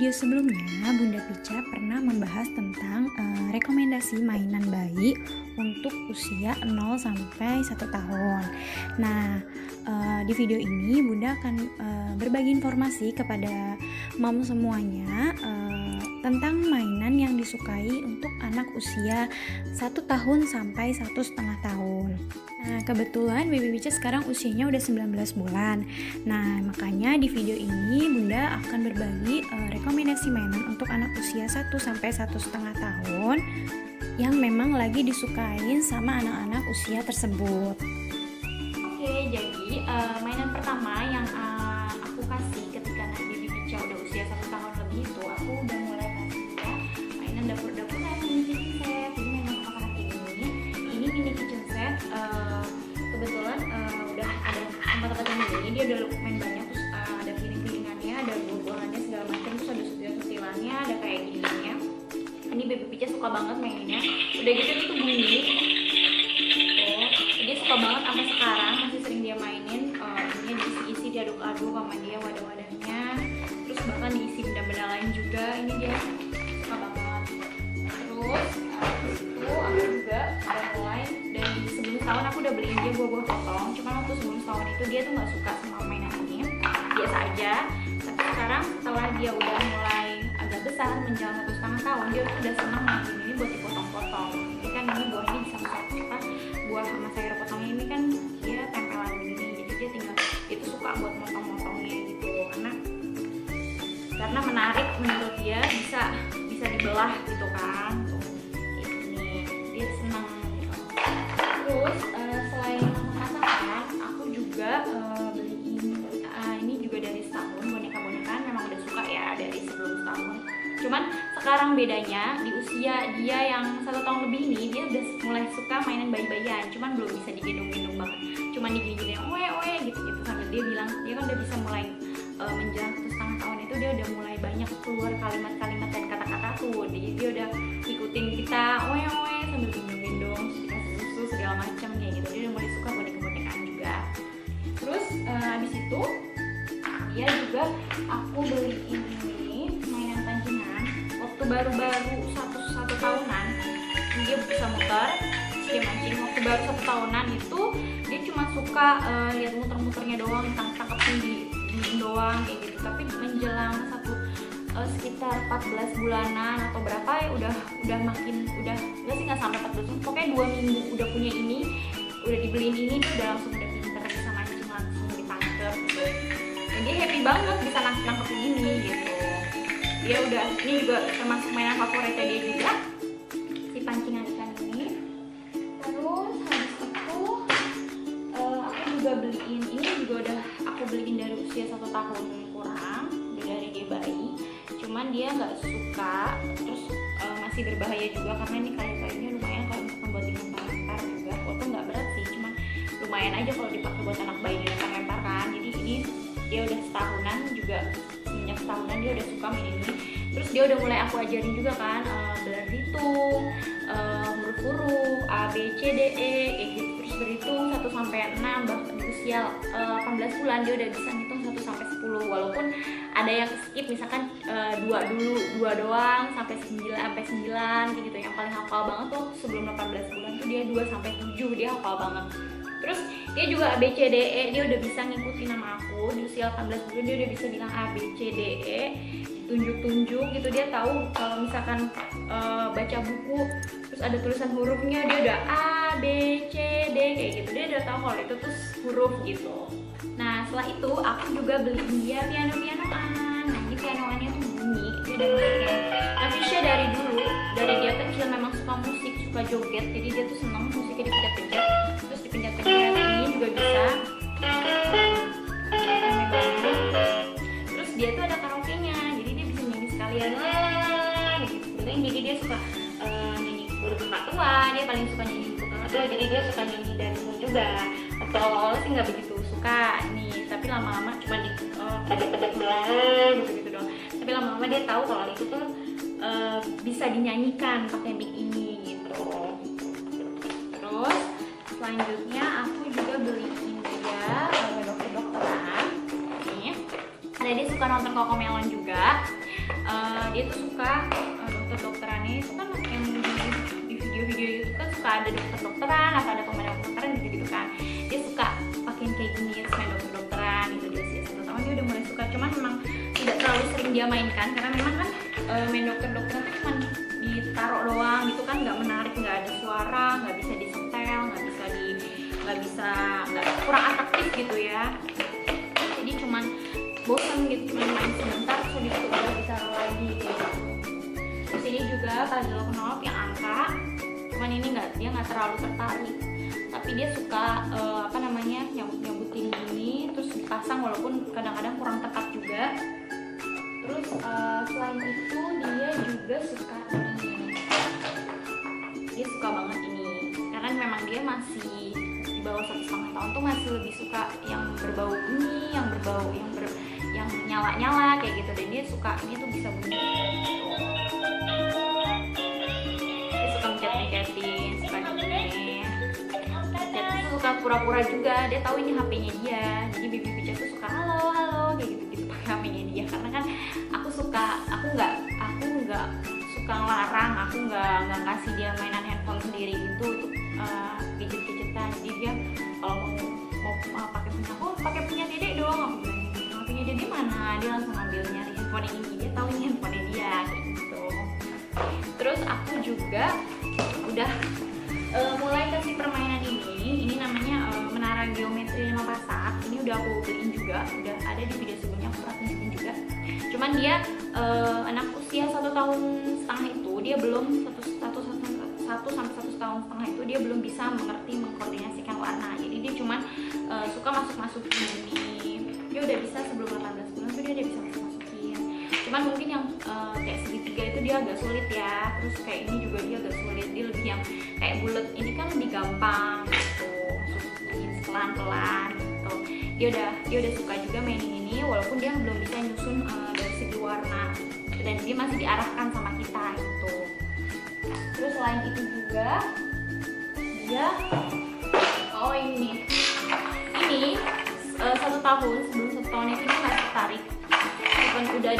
video sebelumnya, Bunda Pica pernah membahas tentang rekomendasi mainan bayi untuk usia 0 sampai 1 tahun. Nah, di video ini Bunda akan berbagi informasi kepada mom semuanya tentang mainan yang disukai untuk anak usia 1 tahun sampai 1,5 tahun. Nah, kebetulan baby Pica sekarang usianya udah 19 bulan. Nah, makanya di video ini Bunda akan berbagi rekomendasi mainan untuk anak usia 1 sampai 1,5 tahun yang memang lagi disukain sama anak-anak usia tersebut. Oke, jadi mainan pertama yang aku kasih ketika baby Pica udah usia 1 tahun lebih itu, aku udah mulai kasih dia mainan dapur-dapuran mini kitchen set. Jadi memang anak ini mini kitchen set. Kebetulan udah ada tempat-tempat ini, dia udah main banyak, terus ada piring-piringannya, ada buah-buahannya segala macam, terus ada sutilan-sutilannya, ada kayak gininya. Ini baby Pica suka banget mainnya. Udah gitu itu bunyi. Dia suka banget sampai sekarang, masih sering dia mainin. Ini diisi-isi, diaduk-aduk sama dia wadah-wadahnya. Terus bahkan diisi benda-benda lain juga. Ini dia suka banget. Terus itu aku juga udah mulai dari sebelum setahun aku udah beliin dia buah-buah potong. Cuman waktu sebelum setahun itu dia tuh nggak suka sama mainan ini, biasa aja. Tapi sekarang setelah dia udah mulai agak besar, menjelang 1,5 tahun, dia udah senang main ini buat dipotong-potong. Jadi kan ini buahnya bisa apa, buah sama sayur potongnya ini kan dia tempelan gini, jadi dia tinggal itu suka buat motong-motongnya gitu, karena menarik menurut dia, bisa dibelah gitu kan. Tuh, ini dia senang gitu. Terus selain masakan, aku juga beliin ini juga dari setahun, boneka-bonekaan memang udah suka ya dari sebelum setahun. Cuman sekarang bedanya di usia dia yang 1 tahun lebih ini, dia udah mulai suka mainan bayi-bayian, cuman belum bisa digendong-gendong banget, cuman digini-gini oe gitu-gitu sambil dia bilang, dia kan udah bisa mulai menjelang 1,5 tahun itu dia udah mulai banyak keluar kalimat-kalimat dan kata-kata tuh. Jadi dia udah ikutin kita oe sambil gendong-gendong, dikasih susu segala macam kayak gitu. Dia udah mulai suka boneka-bonekaan juga. Terus habis itu dia juga aku beliin ini mainan pancingan waktu baru-baru satu tahunan. Dia bisa muter, dia mancing. Waktu baru 1 tahunan itu dia cuma suka lihat muter-muternya doang, tangkapin di doang kayak gitu. Tapi menjelang sekitar 14 bulanan atau berapa ya udah makin nggak sampai 14 bulan, pokoknya 2 minggu udah punya ini, udah dibeliin ini, dia udah langsung udah pinter, bisa mancing langsung ditangkep gitu. Dan dia happy banget bisa nangkep begini gitu. Dia udah, ini juga termasuk mainan favoritnya dia juga, si pancingan ikan ini. Terus habis itu aku juga beliin, ini juga udah aku beliin dari usia 1 tahun kurang, udah dari dia bayi. Cuman dia nggak suka, terus masih berbahaya juga karena ini kayu-kayunya lumayan kalau misalkan buat dilempar-lempar juga. Walaupun nggak berat sih, cuman lumayan aja kalau dipakai buat anak bayi dilempar-lempar kan. Jadi ini dia udah setahunan juga, semenjak setahunan dia udah suka main ini. Terus dia udah mulai aku ajarin juga kan, berhitung, huruf-huruf A B C D E kayak gitu. Terus berhitung 1 sampai 6, bahkan di usia 18 bulan dia udah bisa ngitung 1 sampai 10. Walaupun ada yang skip, misalkan 2 doang sampai 9 kayak gitu. Yang paling hafal banget tuh sebelum 18 bulan tuh dia 2 sampai 7, dia hafal banget. Terus dia juga A B C D E, dia udah bisa ngikutin nama aku. Di usia 18 bulan dia udah bisa bilang A B C D E, tunjuk-tunjuk gitu. Dia tahu kalau misalkan baca buku terus ada tulisan hurufnya, dia udah A B C D kayak gitu. Dia udah tahu kalau itu tuh huruf gitu. Nah, setelah itu aku juga beliin dia piano-pianoan. Nah, ini pianoannya tuh bunyi, dia udah ngerti. Tapi Fisya dari dulu, dari dia kecil memang suka musik, suka joget. Jadi dia tuh seneng musiknya dipencet-pencet. Terus dipencet-pencet ini juga bisa. Terus dia tuh ada karaoke-nya, jadi dia bisa nyanyi sekalian gitu. Jadi dia suka nyanyi burung kepatuan, dia paling suka nyanyi burung kepatuan. Jadi dia suka nyanyi dari dulu juga. Waktu awal-awal sih nggak begitu suka nih, tapi lama-lama cuma di pedek-pedek doang gitu doang. Tapi lama-lama dia tahu kalau itu tuh bisa dinyanyikan pakai mic ini gitu. Terus selanjutnya aku juga beliin dia dokter-dokteran. Nih, ada dia suka nonton Cocomelon juga. dia tuh suka dokter-dokterannya itu kan yang di video-video itu kan suka ada dokter-dokteran atau ada pemadam-pemadam gitu kan, dia suka pakein kayak gini main dokter-dokteran. Itu dia sih 1 tahun dia udah mulai suka, cuman memang tidak terlalu sering dia mainkan karena memang kan main dokter-dokteran itu cuma ditaruh doang gitu kan, nggak menarik, nggak ada suara, nggak bisa disetel, nggak kurang atraktif gitu ya. Jadi cuman bosan gitu, cuman main sebentar terus habis itu udah ditaruh lagi gitu. Terus ini juga puzzle knop yang angka, cuman ini dia nggak terlalu tertarik, tapi dia suka nyabutin gini terus dipasang walaupun kadang-kadang kurang tepat juga. Terus selain itu dia juga suka ini, dia suka banget ini karena memang dia masih di bawah 1,5 tahun tuh masih lebih suka yang berbau bunyi, yang nyala-nyala kayak gitu, dan dia suka ini tuh bisa bunyi. Dia suka mencet-mencetin, suka gini. Mencet tuh suka pura-pura juga, dia tahu ini HP-nya dia. Jadi Baby Picha tuh suka halo kayak gitu pakai HP-nya dia, karena kan aku nggak suka ngelarang, aku nggak ngasih dia mainan handphone sendiri gitu untuk gadget-gadgetan. Jadi dia kalau mau pakai punya dedek dong, aku bilang gitu. Punya dedek mana, dia langsung ambil nyari handphone ini, dia tahu ini handphone dia kayak gitu. Terus aku juga udah mulai kasih permainan ini namanya menara geometri 5 pasak. Ini udah aku beliin juga, udah ada di video sebelumnya aku pernah tunjukin juga. Cuman dia anak usia 1,5 tahun itu dia belum 1 sampai 1,5 tahun itu dia belum bisa mengerti mengkoordinasikan warna. Jadi dia cuman suka masuk-masukin ini. Dia udah bisa sebelum 18 bulan tuh dia udah bisa masuk-masukin. Cuman mungkin yang kayak segitiga itu dia agak sulit ya. Terus kayak ini juga dia agak sulit. Dia lebih yang kayak bulat ini kan lebih gampang gitu. Masukin pelan-pelan gitu. Dia udah suka juga mainin ini walaupun dia belum bisa nyusun dari segi warna. Dan dia masih diarahkan sama kita gitu. Terus selain itu juga dia ini 1 tahun, sebelum 1 tahun itu dia nggak tertarik, even udah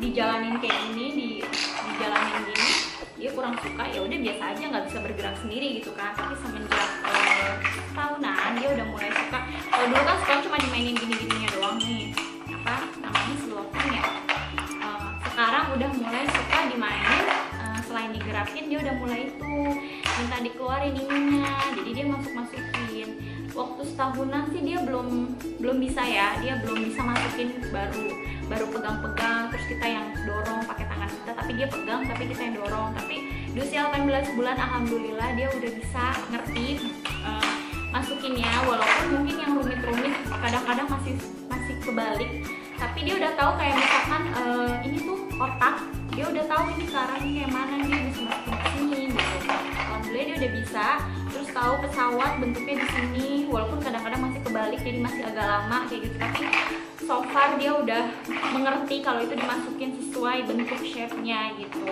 dijalanin kayak gini, dijalanin gini dia kurang suka, ya udah biasa aja, nggak bisa bergerak sendiri gitu kan. Tapi semenjak tahunan dia udah mulai suka. Kalau dulu kan sekarang cuma dimainin gini-gininya doang nih, namanya selokan ya. Sekarang udah mulai suka dimainin, selain digerakin dia udah mulai minta dikeluarin ininya, jadi dia masuk-masukin. Waktu setahunan sih dia belum bisa ya, dia belum bisa masukin, baru pegang-pegang terus kita yang dorong pakai tangan kita, tapi dia pegang tapi kita yang dorong. Tapi di usia 18 bulan alhamdulillah dia udah bisa ngerti masukinnya, walaupun mungkin yang rumit-rumit kadang-kadang masih kebalik, tapi dia udah tahu kayak misalkan ini tuh kotak, dia udah tahu ini ke arahnya kayak mana, dia bisa masukin ke sini gitu. Alhamdulillah dia udah bisa. Terus tahu pesawat bentuknya di sini, walaupun kadang-kadang masih kebalik jadi masih agak lama kayak gitu, tapi so far dia udah mengerti kalau itu dimasukin sesuai bentuk shape-nya gitu.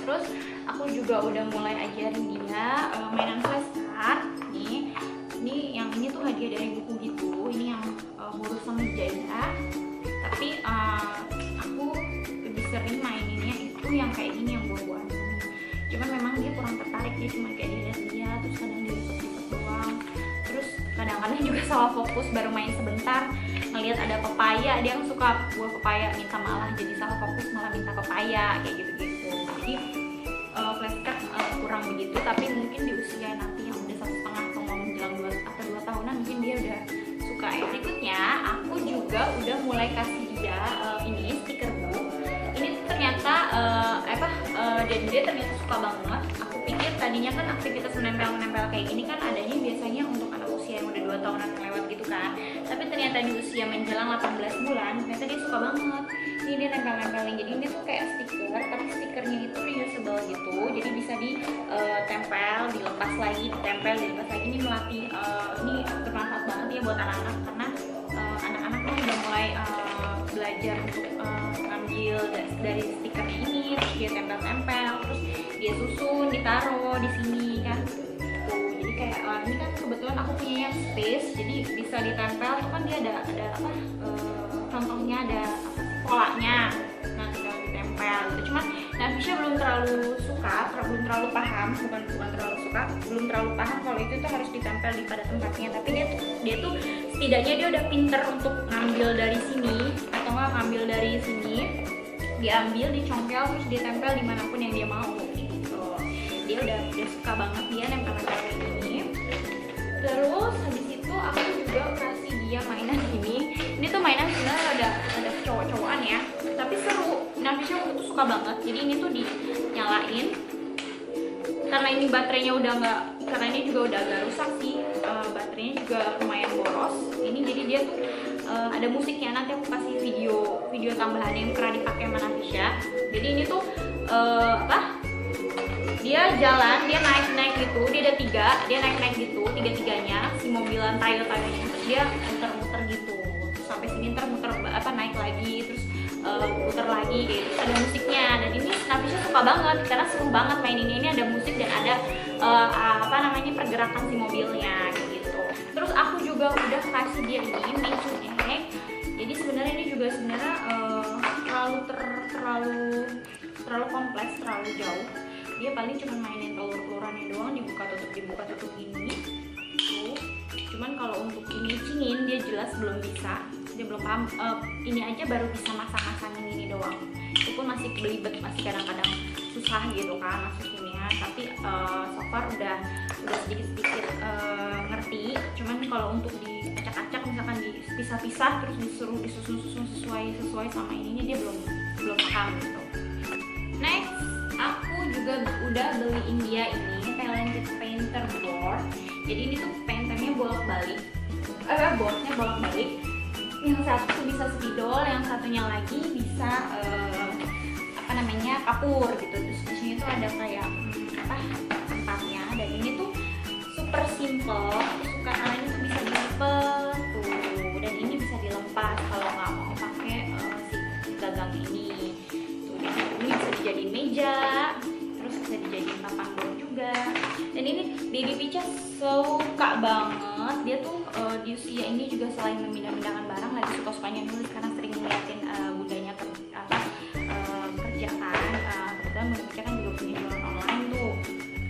Terus aku juga udah mulai ajarin dia mainan flashcard nih. Ini tuh hadiah dari buku gitu. Ini yang huruf sama jaya. Tapi aku lebih sering maininnya itu yang kayak gini, yang buah-buahan. Cuman memang dia kurang tertarik, dia cuma kayak dilihat-lihat, terus kadang dilipet-lipet doang. Terus kadang-kadang juga salah fokus, baru main sebentar ngelihat ada pepaya, dia yang suka buah pepaya, malah jadi salah fokus malah minta pepaya kayak gitu-gitu. Jadi flashcard kurang begitu, tapi mungkin di usia nanti yang udah 1,5 atau mau menjelang 2 tahunan mungkin dia udah suka. Berikutnya aku juga udah mulai kasih dia ini stiker book. Ini ternyata dan dia ternyata suka banget. Aku pikir tadinya kan aktivitas menempel kayak gini kan adanya biasanya untuk anak usia yang udah 2 tahunan lewat gitu kan. Tapi ternyata di usia menjelang 18 bulan ternyata dia suka banget. Ini dia nempel-nempelin. Jadi ini tuh kayak stiker, tapi stikernya itu reusable gitu. Jadi bisa ditempel, dilepas lagi, ditempel, dilepas lagi. Ini melatih, ini bermanfaat banget ya buat anak-anak karena anak-anak kan udah mulai belajar untuk ngambil dari stikernya ini, terus dia tempel-tempel, terus dia susun, ditaruh di sini kan. Jadi kayak ini kan kebetulan aku punya yang space, jadi bisa ditempel. Itu kan dia ada contohnya, ada polanya. Nah tinggal ditempel gitu. Cuman Nafisha belum terlalu suka, belum terlalu paham, bukan terlalu suka, belum terlalu paham kalau itu tuh harus ditempel di pada tempatnya. Tapi dia tuh setidaknya dia udah pinter untuk ngambil dari sini atau nggak ngambil dari sini, diambil, dicongkel, terus ditempel dimanapun yang dia mau gitu. Dia udah suka banget dia nempel-nempel kayak gini. Terus habis itu aku juga kasih dia mainan ini. Ini tuh mainan sebenarnya ada cowok-cowokan ya, tapi seru. Nafisha tuh suka banget. Jadi ini tuh dinyalain. Karena ini baterainya udah nggak, karena ini juga udah agak rusak sih. Baterainya juga lumayan boros. Ini jadi dia tuh ada musiknya. Nanti aku kasih video tambahan yang pernah dipakai sama Nafisha. Jadi ini tuh dia jalan, dia naik gitu, dia ada 3, dia naik gitu, tiga-tiganya si mobilan tail-tailnya, terus dia muter-muter gitu, terus sampai sini ntar muter naik lagi, terus puter lagi gitu, ada musiknya. Dan ini Nafisha suka banget karena seru banget main ini ada musik dan ada pergerakan si mobilnya gitu. Terus aku juga udah kasih dia ini Mansion Egg. Jadi sebenarnya ini juga terlalu kompleks, terlalu jauh. Dia paling cuma mainin telur-telurannya doang, dibuka tutup gini tuh. Cuman kalau untuk ini dia jelas belum bisa, dia belum paham. Ini aja baru bisa masang-masangin ini doang, itu pun masih belibet, masih kadang-kadang susah gitu kan masukinnya. Tapi so far udah sedikit-sedikit ngerti. Cuman kalau untuk diacak-acak, misalkan dipisah-pisah terus disuruh disusun sesuai sama ininya, dia belum paham gitu. Next, aku juga udah beliin dia ini Talented Painter board. Jadi ini tuh painternya bolak-balik, boardnya bolak-balik. Yang satu bisa spidol, yang satunya lagi bisa kapur gitu. Terus di sini tuh ada kayak tempatnya. Dan ini tuh super simple. Aku suka karena ini tuh bisa dilipet tuh, dan ini bisa dilepas kalau nggak mau pakai si gagang ini. Ini bisa dijadiin meja, terus bisa dijadiin papan board juga. Dan ini Baby Picha suka banget. Dia tuh di usia ini juga selain memindah-mindahkan barang, lagi suka-sukanya nulis karena sering ngeliatin bundanya kerja kan. Kebetulan Bunda Picha kan juga punya jualan online tuh.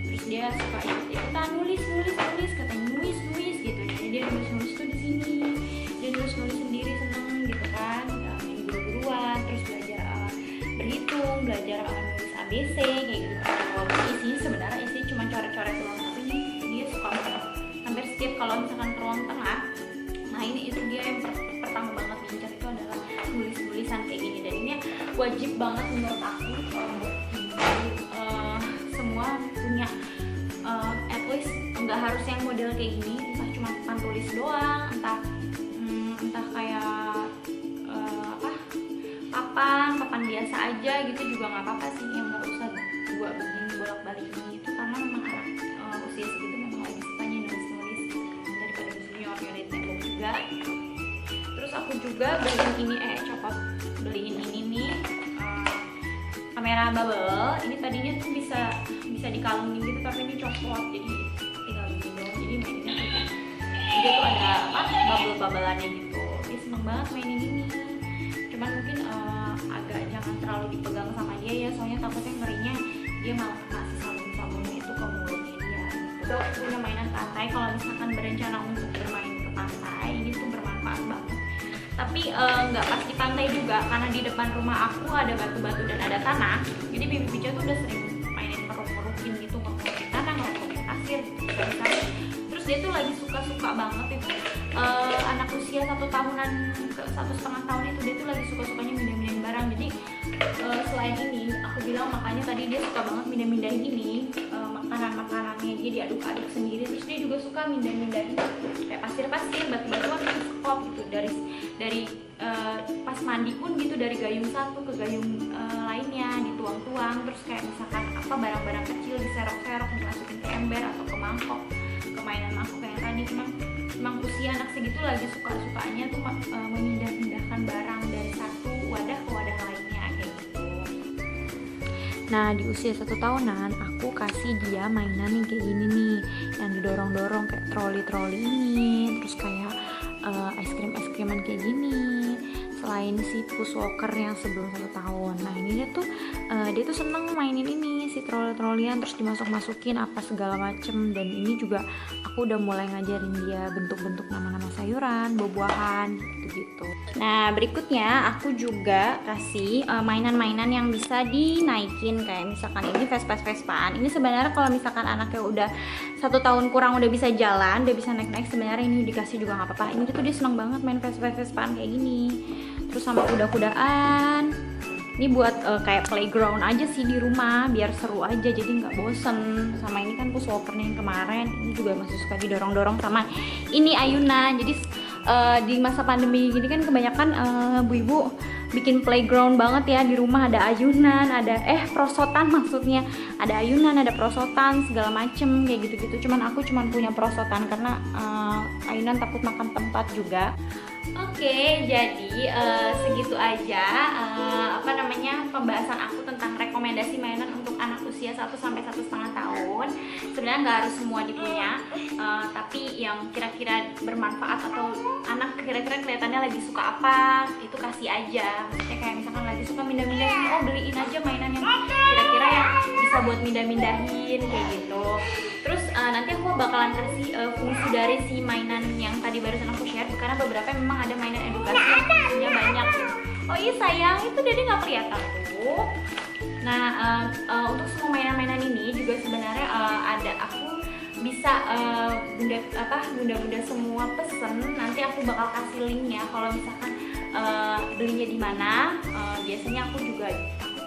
Terus dia suka ikutan nulis, katanya nulis gitu. Jadi dia nulis tuh di sini. Dia nulis sendiri, seneng gitu kan. Main guru-guruan, terus belajar berhitung, belajar nulis ABC kayak gitu. Kalau isi sebenarnya cuma coret-coret doang, tapi dia suka banget. Hampir setiap kalau misalkan ke ruang tengah, nah ini itu dia yang pertama banget diincar itu adalah nulis-nulisan kayak gini. Dan ini wajib banget menurut aku semua punya, at least nggak harus yang model kayak gini, entah cuma papan tulis doang, entah kayak papan biasa aja gitu juga nggak apa-apa sih, yang nggak usah gua begini bolak-balik ini itu, karena memang anak usia segitu memang lagi sukanya nulis daripada junior di tembok juga. Terus aku juga beliin ini nih kamera bubble. Ini tadinya tuh bisa dikalungin gitu, tapi ini copot, jadi tinggal begini doang. Jadi mainnya dia tuh ada bubble-bubbleannya gitu. Dia seneng banget mainin ini. Cuman mungkin agak jangan terlalu dipegang sama dia ya, soalnya takutnya ngerinya dia malah kasih sabun-sabunnya itu ke mulutnya dia gitu. Punya mainan pantai, kalau misalkan berencana untuk bermain ke pantai, ini tuh bermanfaat banget. Tapi nggak pas di pantai juga, karena di depan rumah aku ada batu-batu dan ada tanah. Jadi Baby Picha tuh udah sering mainin ngeruk-ngerukin gitu, ngerukin tanah, ngerukin pasir gitu. Terus dia tuh lagi suka banget itu anak usia 1 tahunan ke 1,5 tahun itu, dia tuh lagi suka-sukanya mindahin barang. Jadi selain ini aku bilang, makanya tadi dia suka banget mindahin ini makanan-makanannya dia diaduk-aduk sendiri. Terus dia juga suka mindahin kayak pasir-pasir, batu-batuan gitu, sekop gitu, dari pas mandi pun gitu, dari gayung satu ke gayung lainnya dituang-tuang. Terus kayak misalkan barang-barang kecil diserok-serok, dimasukin ke ember atau ke mangkok, ke mainan mangkok kayak tadi. Memang usia anak segitu lagi suka-sukanya tuh memindah-mindahkan barang dari satu wadah ke wadah lainnya kayak gitu. Nah di usia 1 tahunan aku kasih dia mainan yang kayak gini nih, yang didorong-dorong kayak troli-troli ini, terus kayak es krim-es kriman kayak gini. selain si Puss Walker yang sebelum 1 tahun. Nah ini dia tuh seneng mainin ini si troli-trolian, terus dimasuk-masukin apa segala macem. Dan ini juga aku udah mulai ngajarin dia bentuk-bentuk nama-nama sayuran, buah-buahan gitu. Nah berikutnya aku juga kasih mainan-mainan yang bisa dinaikin, kayak misalkan ini Vespa-Vespaan. Ini sebenarnya kalau misalkan anaknya udah 1 tahun kurang udah bisa jalan, udah bisa naik-naik, sebenarnya ini dikasih juga nggak apa-apa. Ini tuh dia seneng banget main Vespa-Vespaan kayak gini. Terus sama kuda-kudaan. Ini buat kayak playground aja sih di rumah, biar seru aja, jadi nggak bosen. Sama ini kan Puss Walker yang kemarin, ini juga masih suka didorong-dorong sama ini ayunan. Jadi di masa pandemi gini kan kebanyakan ibu-ibu bikin playground banget ya di rumah, ada ayunan, ada prosotan maksudnya, ada ayunan, ada prosotan segala macem kayak gitu-gitu. Cuman aku punya prosotan karena ayunan takut makan tempat juga. Oke, jadi segitu aja pembahasan aku tentang rekomendasi mainan untuk anak usia 1 sampai 1,5 tahun. Sebenarnya nggak harus semua dipunya, tapi yang kira-kira bermanfaat atau anak kira-kira kelihatannya lagi suka apa, itu kasih aja. Maksudnya kayak misalkan lagi suka mindah-mindahin, beliin aja mainan yang kira-kira yang bisa buat mindah-mindahin kayak gitu. Terus nanti aku bakalan kasih fungsi dari si mainan yang tadi barusan aku share, karena beberapa memang ada mainan edukasi yang fungsinya banyak gitu. Oh iya sayang, itu Dede nggak kelihatan tuh. Nah untuk semua mainan-mainan ini juga sebenarnya aku bisa bunda-bunda semua pesen, nanti aku bakal kasih linknya kalau misalkan belinya di mana. Biasanya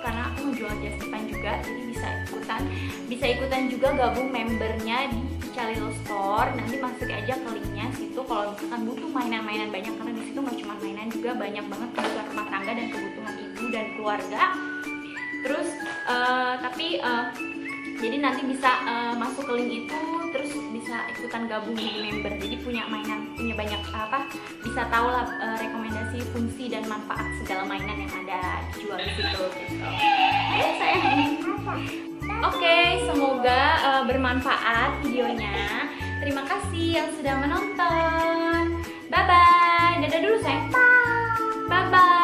karena aku ngejual just tipan juga, jadi bisa ikutan juga gabung membernya di Calil Store. Nanti masuk aja ke linknya situ kalau misalkan butuh mainan-mainan banyak, karena di situ nggak cuma mainan, juga banyak banget kebutuhan rumah tangga dan kebutuhan ibu dan keluarga. Terus jadi nanti bisa masuk ke link itu, terus bisa ikutan gabung di member. Jadi punya banyak bisa tahu lah rekomendasi, fungsi dan manfaat segala mainan yang ada dijual di situ gitu. Ayo sayang. Oke, semoga bermanfaat videonya. Terima kasih yang sudah menonton. Bye bye. Dadah dulu sayang. Bye bye.